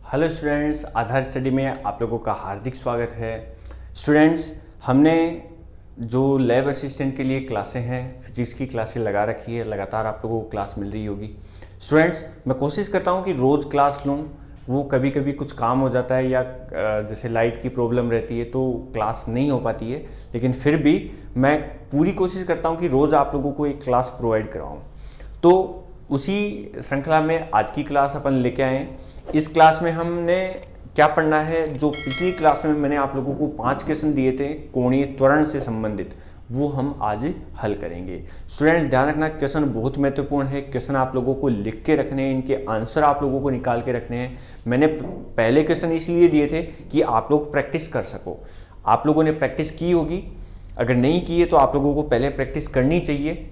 Hello students, आधार study में आप लोगों का हार्दिक स्वागत है। स्टूडेंट्स, हमने जो लैब असिस्टेंट के लिए क्लासें हैं, फिजिक्स की क्लासें लगा रखी है, लगातार आप लोगों को क्लास मिल रही होगी। स्टूडेंट्स, मैं कोशिश करता हूँ कि रोज़ क्लास लूँ। वो कभी कभी कुछ काम हो जाता है या जैसे लाइट की प्रॉब्लम रहती है तो क्लास नहीं हो पाती है, लेकिन फिर भी मैं पूरी कोशिश करता हूँ कि रोज़ आप लोगों को एक क्लास प्रोवाइड कराऊँ। तो उसी श्रृंखला में आज की क्लास अपन लेके आए। इस क्लास में हमने क्या पढ़ना है, जो पिछली क्लास में मैंने आप लोगों को 5 क्वेश्चन दिए थे कोणीय त्वरण से संबंधित, वो हम आज हल करेंगे। स्टूडेंट्स, ध्यान रखना, क्वेश्चन बहुत महत्वपूर्ण है। क्वेश्चन आप लोगों को लिख के रखने हैं, इनके आंसर आप लोगों को निकाल के रखने हैं। मैंने पहले क्वेश्चन इसलिए दिए थे कि आप लोग प्रैक्टिस कर सको। आप लोगों ने प्रैक्टिस की होगी, अगर नहीं की है तो आप लोगों को पहले प्रैक्टिस करनी चाहिए,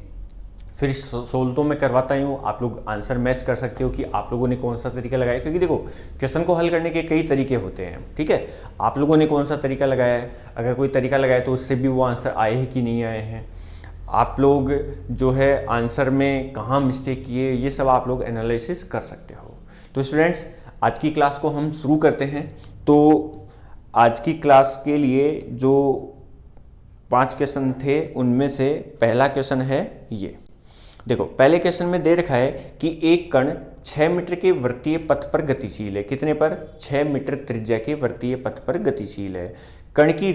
फिर सोल्व तो मैं करवाता ही हूँ। आप लोग आंसर मैच कर सकते हो कि आप लोगों ने कौन सा तरीका लगाया, क्योंकि देखो क्वेश्चन को हल करने के कई तरीके होते हैं। ठीक है, आप लोगों ने कौन सा तरीका लगाया है, अगर कोई तरीका लगाया तो उससे भी वो आंसर आए हैं कि नहीं आए हैं। आप लोग जो है आंसर में कहाँ मिस्टेक किए, ये सब आप लोग एनालिसिस कर सकते हो। तो स्टूडेंट्स, आज की क्लास को हम शुरू करते हैं। तो आज की क्लास के लिए जो 5 क्वेश्चन थे उनमें से पहला क्वेश्चन है ये। देखो, पहले क्वेश्चन में दे रखा है कि एक कण 6 मीटर के वृत्तीय पथ पर गतिशील है। कितने पर? 6 मीटर त्रिज्या के वृत्तीय पथ पर गतिशील है। कण की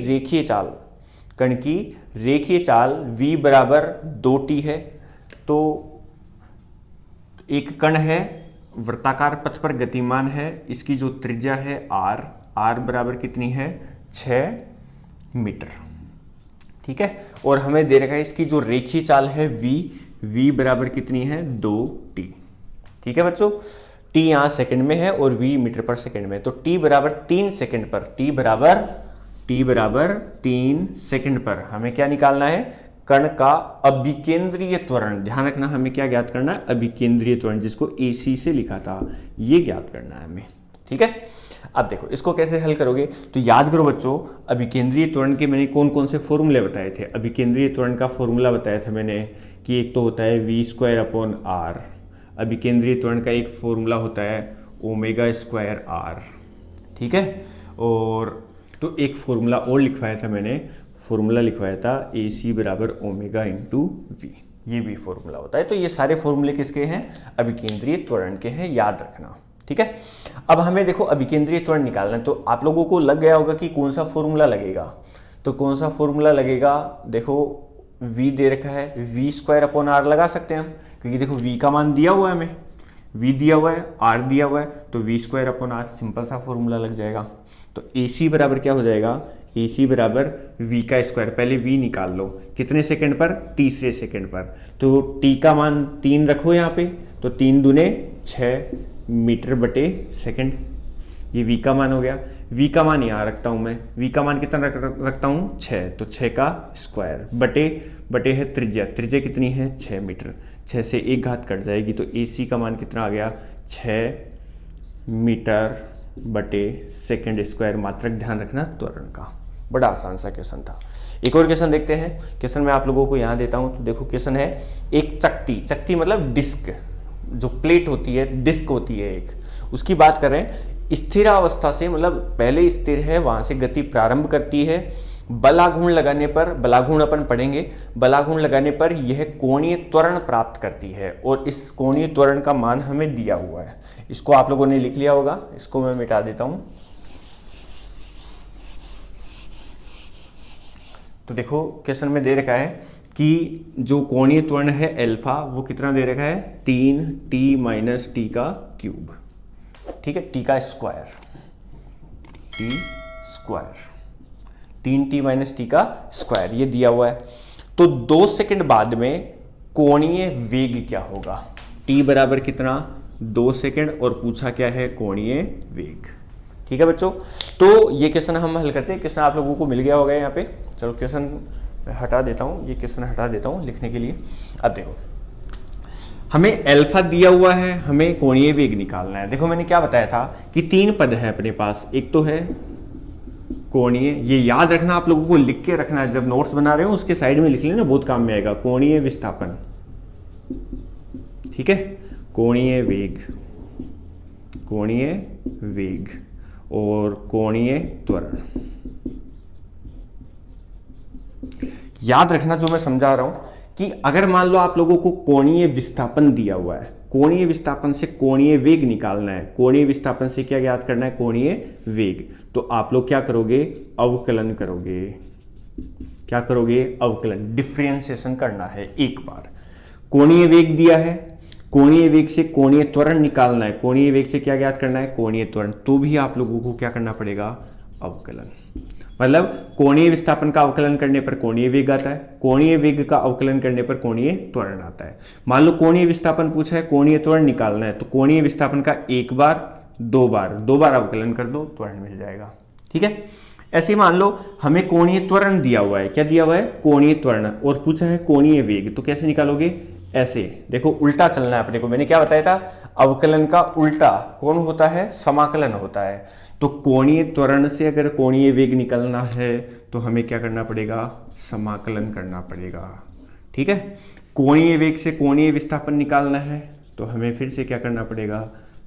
रेखीय चाल v बराबर 2t है। तो एक कण है, वृत्ताकार पथ पर गतिमान है, इसकी जो त्रिज्या है r बराबर कितनी है? 6 मीटर। ठीक है, और हमें दे रखा है इसकी जो रेखीय चाल है v बराबर कितनी है? 2t। ठीक है बच्चों, t यहाँ सेकंड में है और v मीटर पर सेकंड में, तो t बराबर 3 सेकंड पर, t बराबर 3 सेकंड पर हमें क्या निकालना है? कण का अभिकेंद्रीय त्वरण। ध्यान रखना, हमें क्या ज्ञात करना है? अभिकेंद्रीय त्वरण, जिसको AC से लिखा था, ये ज्ञात करना है हमें। ठीक है, अब देखो इसको कैसे हल करोगे। तो याद करो बच्चों, अभिकेंद्रीय त्वरण के मैंने कौन कौन से फॉर्मूले बताए थे। अभिकेंद्रीय त्वरण का फॉर्मूला बताया था मैंने कि एक तो होता है v²/r। अभिकेंद्रीय त्वरण का एक फॉर्मूला होता है ω²r। ठीक है, और तो एक फॉर्मूला और लिखवाया था मैंने, फॉर्मूला लिखवाया था AC बराबर ω×v। ये भी फॉर्मूला होता है। तो ये सारे फॉर्मूले किसके हैं? अभिकेंद्रीय त्वरण के हैं, याद रखना। ठीक है, अब हमें देखो अभिकेंद्रीय त्वरण निकालना है। तो आप लोगों को लग गया होगा कि कौन सा फॉर्मूला लगेगा। तो कौन सा फॉर्मूला लगेगा? देखो v दे रखा है, v²/r लगा सकते हैं हम, क्योंकि देखो v का मान दिया हुआ है, हमें v दिया हुआ है, r दिया हुआ है, तो v²/r सिंपल सा फॉर्मूला लग जाएगा। तो AC बराबर क्या हो जाएगा? AC बराबर v²। पहले v निकाल लो, कितने सेकंड पर? तीसरे सेकंड पर। तो t का मान 3 रखो यहाँ पे, तो 3 दूने 6 मीटर बटे सेकंड, ये v का मान हो गया। v का मान यहाँ रखता हूँ मैं, v का मान कितना रखता हूँ? 6, तो 6 का स्क्वायर बटे है त्रिज्या कितनी है? 6 मीटर। 6 से एक घात कट जाएगी, तो AC का मान कितना आ गया? 6 मीटर बटे सेकंड स्क्वायर। मात्रक ध्यान रखना त्वरण का। बड़ा आसान सा क्वेश्चन था। एक और क्वेश्चन देखते हैं। क्वेश्चन मैं आप लोगों को यहाँ देता हूँ। तो देखो क्वेश्चन है, एक चकती मतलब डिस्क, जो प्लेट होती है, डिस्क होती है एक, उसकी बात कर रहे हैं। स्थिरावस्था से मतलब पहले स्थिर है, वहां से गति प्रारंभ करती है। बलाघूर्ण लगाने पर, बलाघूर्ण अपन पढ़ेंगे, बलाघूर्ण लगाने पर यह कोणीय त्वरण प्राप्त करती है, और इस कोणीय त्वरण का मान हमें दिया हुआ है। इसको आप लोगों ने लिख लिया होगा, इसको मैं मिटा देता हूं। तो देखो क्वेश्चन में दे रखा है कि जो कोणीय त्वरण है अल्फा, वो कितना दे रखा है? 3t - t का क्यूब। ठीक है, t का स्क्वायर, 3t - t का स्क्वायर, ये दिया हुआ है। तो 2 सेकंड बाद में कोणीय वेग क्या होगा? t बराबर कितना? 2 सेकंड, और पूछा क्या है? कोणीय वेग। ठीक है बच्चों, तो ये क्वेश्चन हम हल करते हैं। क्वेश्चन आप लोगों को मिल गया होगा यहाँ पे। चलो क्वेश्चन हटा देता हूँ, ये क्वेश्चन हटा देता हूँ लिखने के लिए। अब देखो, हमें अल्फा दिया हुआ है, हमें कोणीय वेग निकालना है। देखो मैंने क्या बताया था कि 3 पद है अपने पास। एक तो है कोणीय, ये याद रखना, आप लोगों को लिख के रखना है, जब नोट्स बना रहे हो उसके साइड में लिख लेना, बहुत काम में आएगा। कोणीय विस्थापन, ठीक है, कोणीय वेग, कोणीय वेग और कोणीय त्वरण। याद रखना जो मैं समझा रहा हूं कि अगर मान लो आप लोगों को कोणीय विस्थापन दिया हुआ है, कोणीय विस्थापन से कोणीय वेग निकालना है, कोणीय विस्थापन से क्या ज्ञात करना है, कोणीय वेग, तो आप लोग क्या करोगे, अवकलन करोगे। क्या करोगे, अवकलन, डिफरेंशिएशन करना है। एक बार कोणीय वेग दिया है, कोणीय वेग से कोणीय त्वरण निकालना है, कोणीय वेग से क्या ज्ञात करना है, कोणीय त्वरण, तो भी आप लोगों को क्या करना पड़ेगा, अवकलन। मतलब कोणीय विस्थापन का अवकलन करने पर कोणीय वेग आता है, कोणीय वेग का अवकलन करने पर कोणीय त्वरण आता है। मान लो कोणीय विस्थापन पूछा है, कोणीय त्वरण निकालना है, तो कोणीय विस्थापन का एक बार दो बार अवकलन कर दो, त्वरण मिल जाएगा। ठीक है, ऐसे मान लो हमें कोणीय त्वरण दिया हुआ है, क्या दिया हुआ है, कोणीय त्वरण, और पूछा है कोणीय वेग, तो कैसे निकालोगे, ऐसे देखो, उल्टा चलना है अपने को। मैंने क्या बताया था, अवकलन का उल्टा कौन होता है, समाकलन होता है। तो कोणीय त्वरण से अगर कोणीय वेग निकलना है तो हमें क्या करना पड़ेगा, समाकलन करना पड़ेगा। ठीक है, कोणीय वेग से कोणीय विस्थापन निकालना है तो हमें फिर से क्या करना पड़ेगा,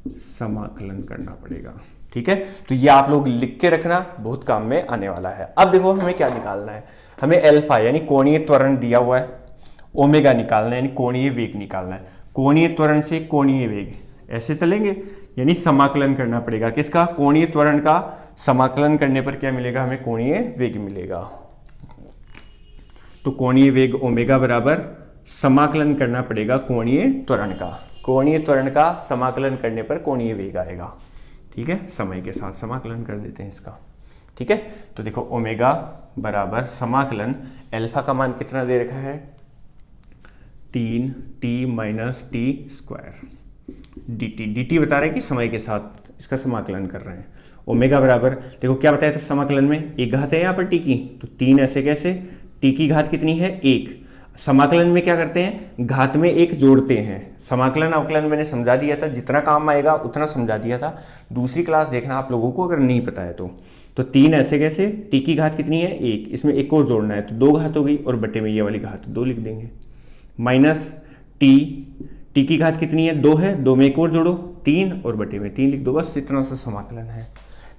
समाकलन करना पड़ेगा। ठीक है, तो ये आप लोग लिख के रखना, बहुत काम में आने वाला है। अब देखो हमें क्या निकालना है, हमें अल्फा यानी कोणीय त्वरण दिया हुआ है, ओमेगा निकालना है यानी कोणीय वेग निकालना है। कोणीय त्वरण से कोणीय वेग ऐसे चलेंगे, यानी समाकलन करना पड़ेगा किसका, कोणीय त्वरण का। समाकलन करने पर क्या मिलेगा, हमें कोणीय वेग मिलेगा। तो कोणीय वेग ओमेगा बराबर समाकलन करना पड़ेगा कोणीय त्वरण का, कोणीय त्वरण का समाकलन करने पर कोणीय वेग आएगा। ठीक है, समय के साथ समाकलन कर देते हैं इसका। ठीक है, तो देखो ओमेगा बराबर समाकलन, अल्फा का मान कितना दे रखा है, 3t minus T square dt बता रहे हैं कि समय के साथ इसका समाकलन कर रहे हैं। ओमेगा बराबर, देखो क्या बताया था समाकलन में, एक घात है यहाँ पर t की, तो 3 ऐसे कैसे, t की घात कितनी है, 1। समाकलन में क्या करते हैं, घात में 1 जोड़ते हैं। समाकलन अवकलन मैंने समझा दिया था, जितना काम आएगा उतना समझा दिया था। दूसरी क्लास देखना आप लोगों को अगर नहीं पता है तो 3 ऐसे कैसे, t की घात कितनी है, 1, इसमें 1 और जोड़ना है तो 2 घात हो गई, और बटे में ये वाली घात 2 लिख देंगे, माइनस टी की घात कितनी है, 2 है, 2 में 1 और जोड़ो 3, और बटे में 3 लिख दो, बस इतना सा समाकलन है।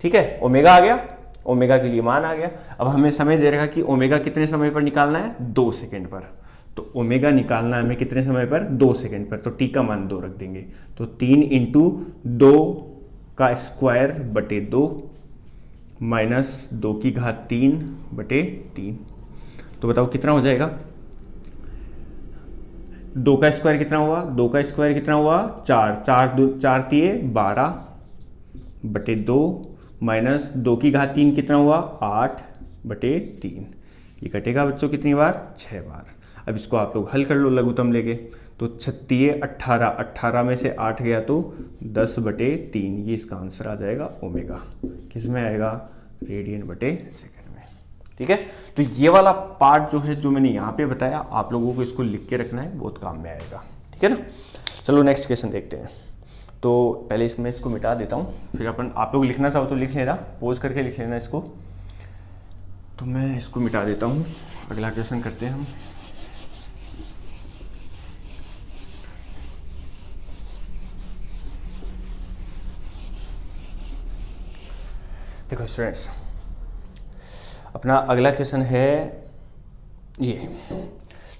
ठीक है, ओमेगा आ गया, ओमेगा के लिए मान आ गया। अब हमें समय दे रखा कि ओमेगा कितने समय पर निकालना है, 2 सेकेंड पर। तो ओमेगा निकालना है हमें कितने समय पर, 2 सेकेंड पर, तो टी का मान 2 रख देंगे, तो 3 × 2 का स्क्वायर बटे 2 माइनस 2 की घात 3 बटे 3, तो बताओ कितना हो जाएगा, 2 का स्क्वायर कितना हुआ, 2 का स्क्वायर कितना हुआ, 4, 4 तिये 12 बटे 2 माइनस 2 की घात 3 कितना हुआ, 8 बटे 3, ये कटेगा बच्चों कितनी बार, 6 बार। अब इसको आप लोग हल कर लो लघुत्तम लेके, तो 36 18, 18 में से 8 गया तो 10 बटे 3, ये इसका आंसर आ जाएगा ओमेगा, किस में आएगा, रेडियन बटे सेकेंड में। ठीक है, तो ये वाला पार्ट जो है, जो मैंने यहाँ पे बताया, आप लोगों को इसको लिख के रखना है, बहुत काम में आएगा। ठीक है ना, चलो नेक्स्ट क्वेश्चन देखते हैं। तो पहले इसमें इसको मिटा देता हूँ, फिर आप लोग लिखना चाहो तो लिख लेना, पोज करके लिख लेना इसको। तो मैं इसको मिटा देता हूँ, अगला क्वेश्चन करते हैं हम। देखो स्टूडेंट्स, अपना अगला क्वेश्चन है ये।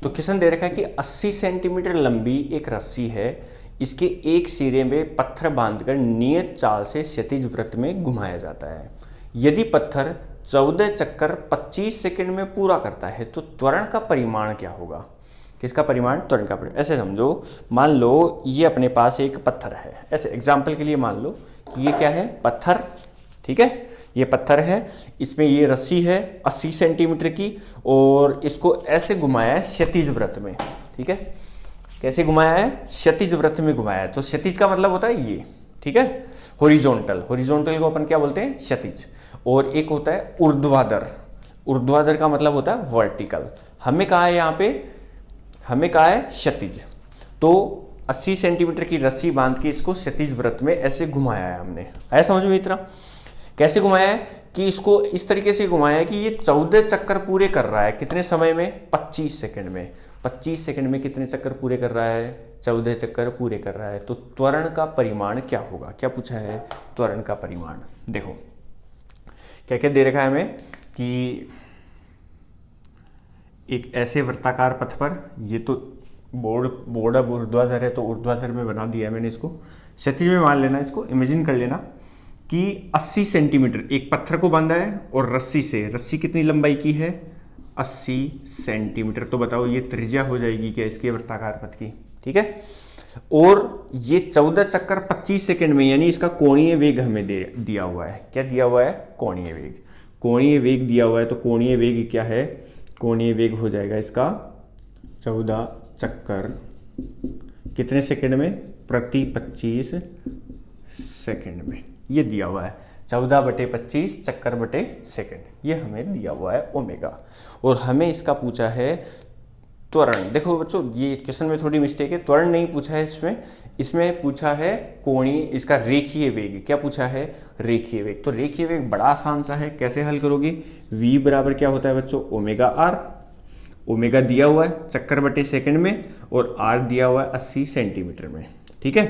तो क्वेश्चन दे रखा है कि 80 सेंटीमीटर लंबी एक रस्सी है, इसके एक सिरे में पत्थर बांधकर नियत चाल से क्षैतिज वृत्त में घुमाया जाता है। यदि पत्थर 14 चक्कर 25 सेकंड में पूरा करता है तो त्वरण का परिमाण क्या होगा। किसका परिमाण, त्वरण का परिमाण। ऐसे समझो, मान लो ये अपने पास एक पत्थर है, ऐसे एग्जाम्पल के लिए मान लो ये क्या है, पत्थर। ठीक है, ये पत्थर है, इसमें ये रस्सी है 80 सेंटीमीटर की, और इसको ऐसे घुमाया है क्षैतिज वृत्त में। ठीक है, कैसे घुमाया है, क्षैतिज वृत्त में घुमाया है। तो क्षैतिज का मतलब होता है ये, ठीक है, हॉरिजॉन्टल, हॉरिजॉन्टल को अपन क्या बोलते हैं, क्षैतिज। और एक होता है ऊर्ध्वाधर, ऊर्ध्वाधर का मतलब होता है वर्टिकल। हमें कहा है यहाँ पे, हमें कहा है क्षैतिज। तो 80 सेंटीमीटर की रस्सी बांध के इसको क्षैतिज वृत्त में ऐसे घुमाया है हमने, आया समझ में इतना। कैसे घुमाया है, कि इसको इस तरीके से घुमाया है कि ये 14 चक्कर पूरे कर रहा है। कितने समय में? 25 सेकंड में। 25 सेकंड में कितने चक्कर पूरे कर रहा है? 14 चक्कर पूरे कर रहा है। तो त्वरण का परिमाण क्या होगा? क्या पूछा है? त्वरण का परिमाण। देखो क्या क्या दे रखा है हमें कि एक ऐसे वृत्ताकार पथ पर, ये तो बोर्ड अब ऊर्ध्वाधर है तो ऊर्ध्वाधर में बना दिया है मैंने, इसको क्षैतिज में मान लेना, इसको इमेजिन कर लेना कि 80 सेंटीमीटर एक पत्थर को बांधा है और रस्सी कितनी लंबाई की है? 80 सेंटीमीटर। तो बताओ ये त्रिज्या हो जाएगी क्या इसके वृत्ताकार पथ की? ठीक है। और ये 14 चक्कर 25 सेकंड में, यानी इसका कोणीय वेग हमें दिया हुआ है। क्या दिया हुआ है? कोणीय वेग। कोणीय वेग दिया हुआ है, तो कोणीय वेग क्या है? कोणीय वेग हो जाएगा इसका 14 चक्कर कितने सेकंड में? प्रति 25 सेकंड में। ये दिया हुआ है 14/25 चक्कर बटे सेकंड, ये हमें दिया हुआ है ओमेगा। और हमें इसका पूछा है त्वरण। देखो बच्चों ये क्वेश्चन में थोड़ी मिस्टेक है, त्वरण नहीं पूछा है इसमें पूछा है कोणीय, इसका रेखीय वेग। क्या पूछा है? रेखीय वेग। तो रेखीय वेग बड़ा आसान सा है, कैसे हल करोगे? v बराबर क्या होता है बच्चों? Omega are. ओमेगा दिया हुआ है चक्कर बटे सेकंड में और आर दिया हुआ है 80 सेंटीमीटर में। ठीक है,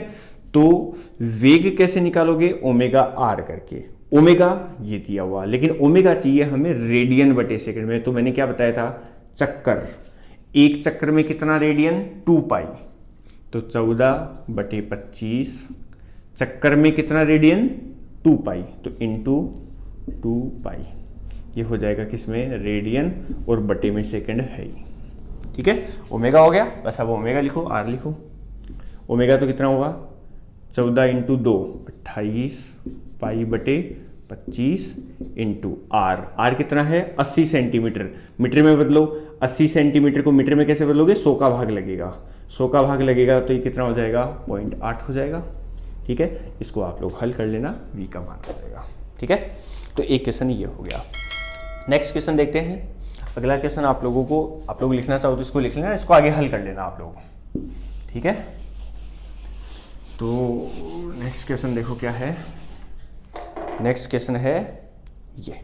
तो वेग कैसे निकालोगे? ओमेगा आर करके। ओमेगा ये दिया हुआ, लेकिन ओमेगा चाहिए हमें रेडियन बटे सेकंड में। तो मैंने क्या बताया था? चक्कर, एक चक्कर में कितना रेडियन? 2 पाई। तो 14/25 चक्कर में कितना रेडियन? 2 पाई। तो इंटू 2 पाई, ये हो जाएगा किसमें? रेडियन, और बटे में सेकंड है ही। ठीक है, ओमेगा हो गया। बस अब ओमेगा लिखो, आर लिखो। ओमेगा तो कितना होगा? 14 इंटू 2 28 पाई बटे 25 इंटू आर। आर कितना है? 80 सेंटीमीटर। मीटर में बदलो, 80 सेंटीमीटर को मीटर में कैसे बदलोगे? 100 का भाग लगेगा। 100 का भाग लगेगा तो ये कितना हो जाएगा? 0.8 हो जाएगा। ठीक है, इसको आप लोग हल कर लेना, v का मान हो जाएगा। ठीक है, तो एक क्वेश्चन ये हो गया। नेक्स्ट क्वेश्चन देखते हैं। अगला क्वेश्चन आप लोग लिखना चाहो तो इसको लिख लेना, इसको आगे हल कर लेना आप लोग। ठीक है, तो नेक्स्ट क्वेश्चन देखो क्या है। नेक्स्ट क्वेश्चन है ये।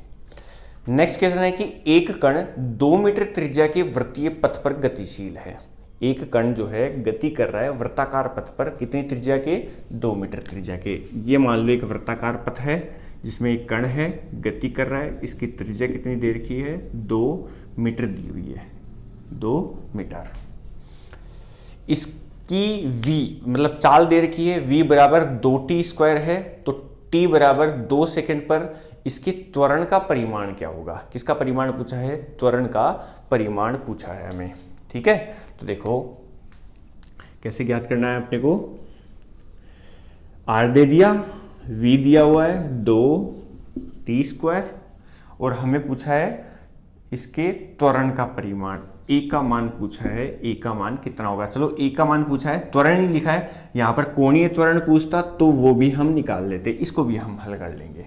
नेक्स्ट क्वेश्चन है कि एक कण 2 मीटर त्रिज्या के वृत्तीय पथ पर गतिशील है। एक कण जो है गति कर रहा है वृत्ताकार पथ पर, कितनी त्रिज्या के? 2 मीटर त्रिज्या के। ये मान लो एक वृत्ताकार पथ है जिसमें एक कण है, गति कर रहा है। इसकी त्रिज्या कितनी दे रखी है? 2 मीटर दी हुई है, 2 मीटर। इसकी v मतलब चाल दे रखी है, v बराबर 2t² है। तो t बराबर 2 सेकंड पर इसके त्वरण का परिमाण क्या होगा? किसका परिमाण पूछा है? त्वरण का परिमाण पूछा है हमें। ठीक है, तो देखो कैसे ज्ञात करना है अपने को। r दे दिया, v दिया हुआ है 2t², और हमें पूछा है इसके त्वरण का परिमाण। a का मान पूछा है, a का मान कितना होगा? चलो a का मान पूछा है, त्वरण ही लिखा है। यहाँ पर कोणीय त्वरण पूछता तो वो भी हम निकाल लेते, इसको भी हम हल कर लेंगे।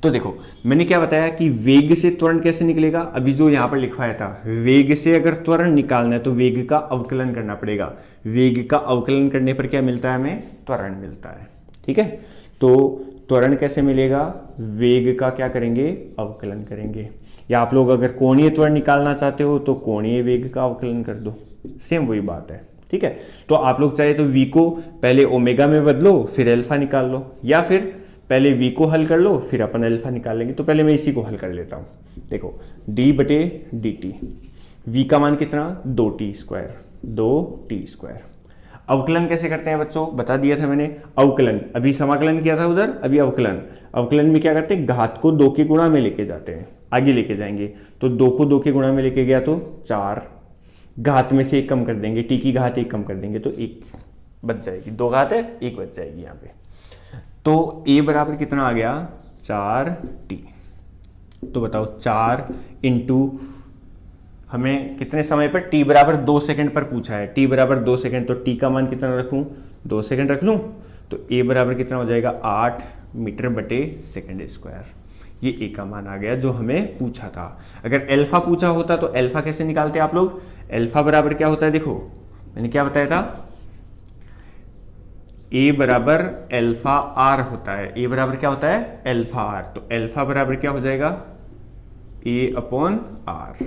तो देखो मैंने क्या बताया कि वेग से त्वरण कैसे निकलेगा। अभी जो यहाँ पर लिखवाया था, वेग से अगर त्वरण निकालना है तो वेग का अवकलन करना पड़ेगा। वेग का अवकलन करने पर क्या मिलता है? हमें त्वरण मिलता है। ठीक है, तो त्वरण कैसे मिलेगा? वेग का क्या करेंगे? अवकलन करेंगे। या आप लोग अगर कोणीय त्वरण निकालना चाहते हो तो कोणीय वेग का अवकलन कर दो, सेम वही बात है। ठीक है, तो आप लोग चाहे तो v को पहले ओमेगा में बदलो फिर अल्फा निकाल लो, या फिर पहले v को हल कर लो फिर अपन अल्फा निकाल लेंगे। तो पहले मैं इसी को हल कर लेता हूँ। देखो d/dt, v का मान कितना? 2t², 2t²। अवकलन कैसे करते हैं बच्चों? बता दिया था मैंने। अवकलन, अभी समाकलन किया था उधर, अभी अवकलन। अवकलन में क्या करते हैं? घात को 2 के गुणा में लेके जाते हैं, आगे लेके जाएंगे। तो 2 को 2 के गुणा में लेके गया तो 4, घात में से 1 कम कर देंगे, t की घात 1 कम कर देंगे तो 1 बच जाएगी। 2 घात है, 1 बच जाएगी यहाँ पे। तो a बराबर कितना आ गया? 4t। तो बताओ 4 इंटू हमें कितने समय पर? t बराबर 2 सेकंड पर पूछा है। t बराबर 2 सेकंड, तो t का मान कितना रखूं? 2 सेकंड रख लूं। तो a बराबर कितना हो जाएगा? 8 मीटर बटे सेकंड स्क्वायर। ये a का मान आ गया जो हमें पूछा था। अगर अल्फा पूछा होता तो अल्फा कैसे निकालते आप लोग? अल्फा बराबर क्या होता है? देखो मैंने क्या बताया था, ए बराबर एल्फा आर होता है। ए बराबर क्या होता है? Alpha are. तो एल्फा बराबर क्या हो जाएगा? ए अपॉन आर।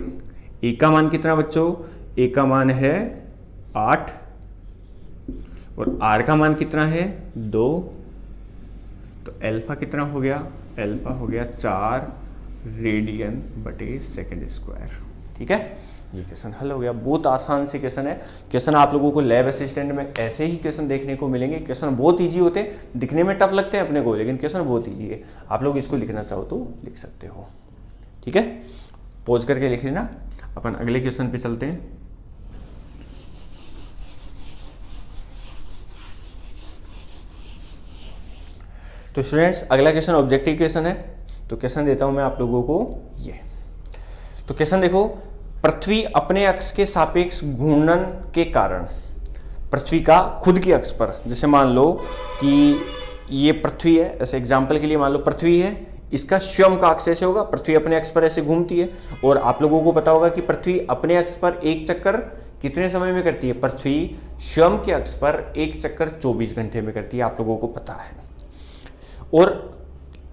ए का मान कितना बच्चों? ए का मान है 8 और आर का मान कितना है? 2। तो एल्फा कितना हो गया? एल्फा हो गया 4 रेडियन बटे सेकेंड स्क्वायर। ठीक है, ये क्वेश्चन हल हो गया। बहुत आसान से क्वेश्चन है। क्वेश्चन आप लोगों को लैब असिस्टेंट में ऐसे ही क्वेश्चन देखने को मिलेंगे। क्वेश्चन बहुत इजी होते हैं, दिखने में टफ लगते हैं अपने को, लेकिन क्वेश्चन बहुत इजी है। आप लोग इसको लिखना चाहो तो लिख सकते हो। ठीक है, पॉज करके लिख लेना। अपन अगले क्वेश्चन पे चलते हैं। तो स्टूडेंट्स, अगला क्वेश्चन ऑब्जेक्टिव क्वेश्चन है। तो क्वेश्चन देता हूं मैं आप लोगों को ये। तो क्वेश्चन देखो, पृथ्वी अपने अक्ष के सापेक्ष घूर्णन के कारण पृथ्वी का खुद की अक्ष पर, जैसे मान लो कि ये पृथ्वी है, ऐसे एग्जांपल के लिए मान लो पृथ्वी है, इसका स्वयं का अक्ष ऐसे होगा, पृथ्वी अपने अक्ष पर ऐसे घूमती है। और आप लोगों को पता होगा कि पृथ्वी अपने अक्ष पर एक चक्कर कितने समय में करती है? पृथ्वी स्वयं के अक्ष पर एक चक्कर 24 घंटे में करती है, आप लोगों को पता है। और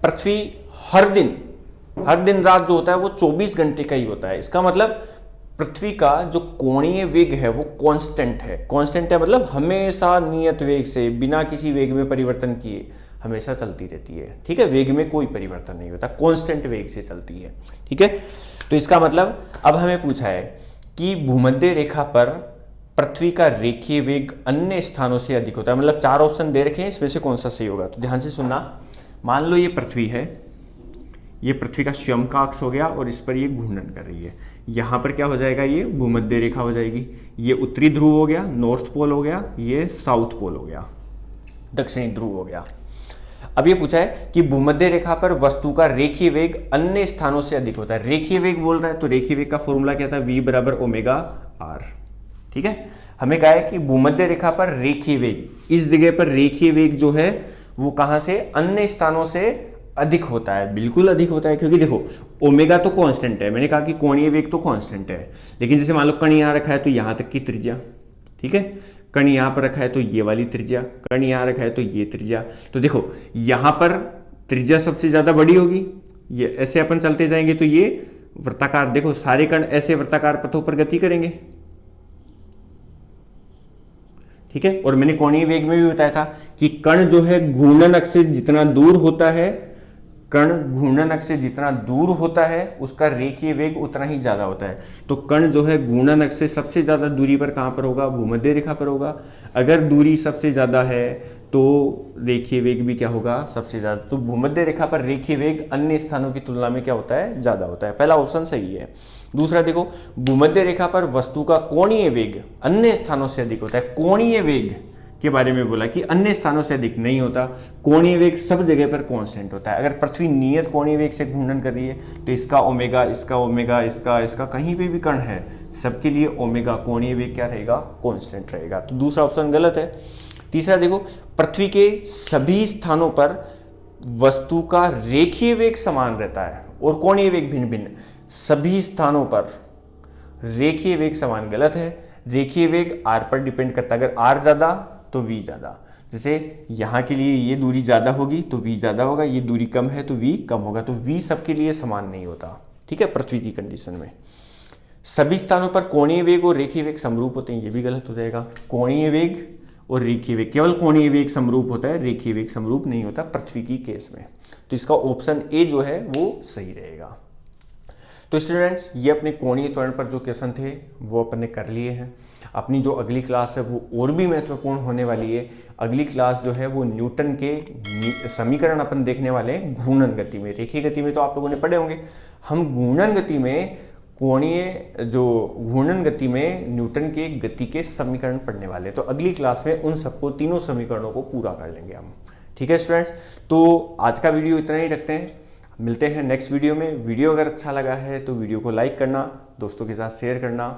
पृथ्वी हर दिन रात जो होता है वो 24 घंटे का ही होता है। इसका मतलब पृथ्वी का जो कोणीय वेग है वो कांस्टेंट है। कांस्टेंट है मतलब हमेशा नियत वेग से, बिना किसी वेग में परिवर्तन किए हमेशा चलती रहती है। ठीक है, वेग में कोई परिवर्तन नहीं होता, कांस्टेंट वेग से चलती है। ठीक है, तो इसका मतलब अब हमें पूछा है कि भूमध्य रेखा पर पृथ्वी का रेखीय वेग अन्य स्थानों से अधिक होता है। मतलब 4 ऑप्शन दे रखे हैं, इसमें से कौन सा सही होगा? तो ध्यान से सुनना। मान लो ये पृथ्वी है, ये पृथ्वी का स्वयं का अक्ष हो गया और इस पर ये घूर्णन कर रही है। यहाँ पर क्या हो जाएगा? ये भूमध्य रेखा हो जाएगी। ये उत्तरी ध्रुव हो गया, नॉर्थ पोल हो गया, ये साउथ पोल हो गया, दक्षिणी ध्रुव हो गया। अब ये पूछा है कि भूमध्य रेखा पर वस्तु का रेखीय वेग अन्य स्थानों से अधिक होता है। रेखीय वेग बोल रहा है, तो रेखीय वेग का फॉर्मूला क्या था? V बराबर ओमेगा आर। ठीक है, हमें कहा है कि भूमध्य रेखा पर रेखीय वेग, इस जगह पर रेखीय वेग जो है वो कहां से? अन्य स्थानों से अधिक होता है। बिल्कुल अधिक होता है, क्योंकि देखो ओमेगा तो कांस्टेंट है, मैंने कहा कि कोणीय वेग तो कांस्टेंट है, लेकिन जैसे मान लो कण यहां रखा है तो यहां तक की त्रिज्या, ठीक है, कण यहां पर रखा है तो ये वाली त्रिज्या, कण यहां रखा है तो ये त्रिज्या। तो देखो यहां पर त्रिज्या सबसे ज्यादा बड़ी होगी, ये ऐसे अपन चलते जाएंगे तो ये वृत्ताकार, देखो सारे कण ऐसे वृत्ताकार पथों पर गति करेंगे। ठीक है, और मैंने कोणीय वेग में भी बताया था कि कण जो है घूर्णन अक्ष से जितना दूर होता है, कण घूर्णन अक्ष से जितना दूर होता है उसका रेखीय वेग उतना ही ज्यादा होता है। तो कण जो है घूर्णन अक्ष से सबसे ज्यादा दूरी पर कहां पर होगा? भूमध्य रेखा पर होगा। अगर दूरी सबसे ज्यादा है तो रेखीय वेग भी क्या होगा? सबसे ज्यादा। तो भूमध्य रेखा पर रेखीय वेग अन्य स्थानों की तुलना में क्या होता है? ज्यादा होता है। पहला ऑप्शन सही है। दूसरा देखो, भूमध्य रेखा पर वस्तु का कोणीय वेग अन्य स्थानों से अधिक होता है। कोणीय वेग के बारे में बोला कि अन्य स्थानों से अधिक नहीं होता, कोणीय वेग सब जगह पर कांस्टेंट होता है। अगर पृथ्वी नियत कोणीय वेग से घूर्णन कर रही है तो इसका ओमेगा, इसका ओमेगा, इसका कहीं पे भी कण है सबके लिए ओमेगा कोणीय वेग क्या रहेगा? कांस्टेंट रहेगा। तो दूसरा ऑप्शन गलत है। तीसरा देखो, पृथ्वी के सभी स्थानों पर वस्तु का रेखीय वेग समान रहता है और कोणीय वेग भिन्न भिन्न। सभी स्थानों पर रेखीय वेग समान, गलत है। रेखीय वेग आर पर डिपेंड करता है। अगर आर ज्यादा तो v ज्यादा। जैसे यहां के लिए ये दूरी ज्यादा होगी तो v ज्यादा होगा, ये दूरी कम है तो v कम होगा। तो v सबके लिए समान नहीं होता। ठीक है, पृथ्वी की कंडीशन में सभी स्थानों पर कोणीय वेग और रेखीय वेग समरूप होते हैं, ये भी गलत हो जाएगा। कोणीय वेग और रेखीय वेग, केवल कोणीय वेग समरूप होता है, रेखीय वेग समरूप नहीं होता पृथ्वी की केस में। तो इसका ऑप्शन ए जो है वो सही रहेगा। तो स्टूडेंट्स, ये अपने कोणीय त्वरण पर जो क्वेश्चन थे वो अपन ने कर लिए हैं। अपनी जो अगली क्लास है वो और भी महत्वपूर्ण होने वाली है। अगली क्लास जो है वो न्यूटन के समीकरण अपन देखने वाले हैं घूर्णन गति में। रेखीय गति में तो आप लोगों ने पढ़े होंगे, हम घूर्णन गति में घूर्णन गति में न्यूटन के गति के समीकरण पढ़ने वाले हैं। तो अगली क्लास में उन सबको, तीनों समीकरणों को पूरा कर लेंगे हम। ठीक है स्टूडेंट्स, तो आज का वीडियो इतना ही रखते हैं, मिलते हैं नेक्स्ट वीडियो में। वीडियो अगर अच्छा लगा है तो वीडियो को लाइक करना, दोस्तों के साथ शेयर करना,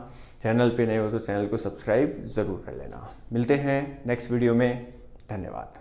चैनल पे नए हो तो चैनल को सब्सक्राइब ज़रूर कर लेना। मिलते हैं नेक्स्ट वीडियो में, धन्यवाद।